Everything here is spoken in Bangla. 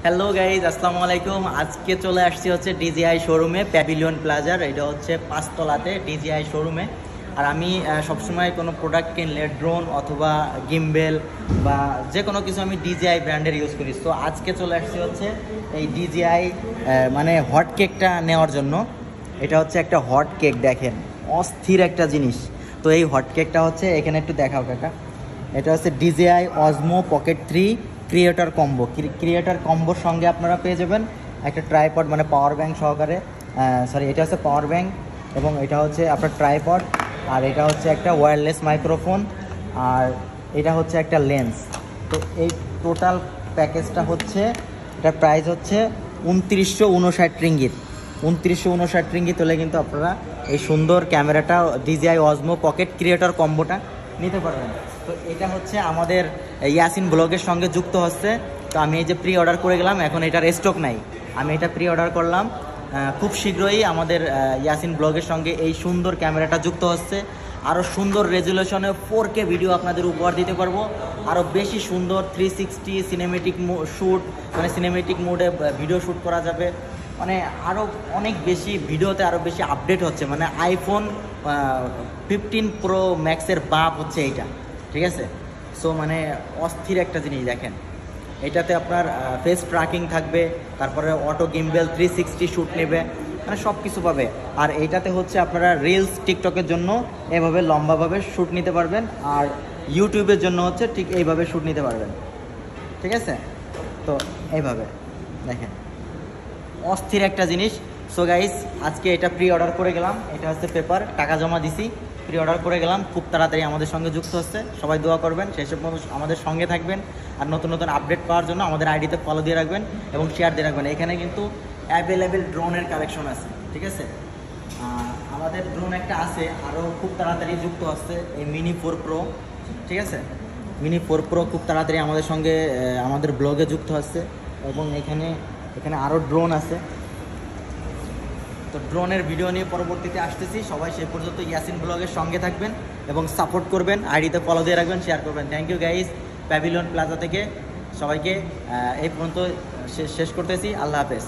হ্যালো গাইজ, আসসালামু আলাইকুম। আজকে চলে আসছি হচ্ছে ডিজিআই শোরুমে, প্যাভিলিয়ন প্লাজার। এটা হচ্ছে 5 তলাতে ডিজিআই শোরুমে। আর আমি সবসময় কোনো প্রোডাক্ট কিনলে ড্রোন অথবা গিম্বেল বা যে কোনো কিছু আমি ডিজিআই ব্র্যান্ডের ইউজ করি। তো আজকে চলে আসছি হচ্ছে এই ডিজিআই মানে হট কেকটা নেওয়ার জন্য। এটা হচ্ছে একটা হট কেক, দেখেন অস্থির একটা জিনিস। তো এই হট কেকটা হচ্ছে এখানে একটু দেখাও কাকা। এটা হচ্ছে DJI Osmo pocket 3 creator combo. Creator কম্বোর সঙ্গে আপনারা পেয়ে যাবেন একটা ট্রাইপড, মানে পাওয়ার ব্যাংক সহকারে। সরি, এটা হচ্ছে পাওয়ার ব্যাংক এবং এটা হচ্ছে আপনার ট্রাইপড, আর এটা হচ্ছে একটা ওয়্যারলেস মাইক্রোফোন, আর এটা হচ্ছে একটা লেন্স। তো এই টোটাল প্যাকেজটা হচ্ছে, এটার প্রাইস হচ্ছে 2959 রিঙ্গিত। 2959 রিঙ্গিত হলে কিন্তু আপনারা এই সুন্দর ক্যামেরাটা ডিজিআই অজমো পকেট ক্রিয়েটর কম্বোটা নিতে পারবেন। তো এটা হচ্ছে আমাদের ইয়াসিন ব্লগের সঙ্গে যুক্ত হচ্ছে। তো আমি এই যে প্রি অর্ডার করে গেলাম, এখন এটার স্টক নাই, আমি এটা প্রি অর্ডার করলাম। খুব শীঘ্রই আমাদের ইয়াসিন ব্লগের সঙ্গে এই সুন্দর ক্যামেরাটা যুক্ত হচ্ছে। আরও সুন্দর রেজুলেশনে 4K ভিডিও আপনাদের উপহার দিতে পারবো। আরও বেশি সুন্দর 360 সিনেমেটিক শ্যুট, মানে সিনেমেটিক মোডে ভিডিও শ্যুট করা যাবে। মানে আরও অনেক বেশি ভিডিওতে আরও বেশি আপডেট হচ্ছে, মানে আইফোন 15 প্রো ম্যাক্সের বাপ হচ্ছে এইটা, ঠিক আছে। সো মানে অস্থির একটা জিনিস দেখেন। এটাতে আপনার ফেস ট্র্যাকিং থাকবে, তারপরে অটো গিম্বেল 360 শ্যুট নেবে, মানে সব কিছু পাবে। আর এইটাতে হচ্ছে আপনারা রিলস টিকটকের জন্য এভাবে লম্বাভাবে শ্যুট নিতে পারবেন, আর ইউটিউবের জন্য হচ্ছে ঠিক এইভাবে শ্যুট নিতে পারবেন, ঠিক আছে। তো এইভাবে দেখেন অস্থির একটা জিনিস। সো গাইস, আজকে এটা প্রি অর্ডার করে গেলাম। এটা হচ্ছে পেপার, টাকা জমা দিছি, প্রি অর্ডার করে গেলাম। খুব তাড়াতাড়ি আমাদের সঙ্গে যুক্ত হচ্ছে। সবাই দোয়া করবেন, সেসব আমাদের সঙ্গে থাকবেন। আর নতুন নতুন আপডেট পাওয়ার জন্য আমাদের আইডিতে ফলো দিয়ে রাখবেন এবং শেয়ার দিয়ে রাখবেন। এখানে কিন্তু অ্যাভেলেবেল ড্রোনের কালেকশন আছে, ঠিক আছে। আমাদের ড্রোন একটা আছে, আরও খুব তাড়াতাড়ি যুক্ত হচ্ছে এই মিনি 4 প্রো, ঠিক আছে। মিনি 4 প্রো খুব তাড়াতাড়ি আমাদের সঙ্গে আমাদের ব্লগে যুক্ত হচ্ছে। এবং এখানে আরও ড্রোন আছে। তো ড্রোনের ভিডিও নিয়ে পরবর্তীতে আসতেছি। সবাই সেই পর্যন্ত ইয়াসিন ব্লগের সঙ্গে থাকবেন এবং সাপোর্ট করবেন, আইডিতে ফলো দিয়ে রাখবেন, শেয়ার করবেন। Thank you guys. Pavilion Plaza থেকে সবাইকে এই পর্যন্ত শেষ করতেছি। আল্লাহ হাফেজ।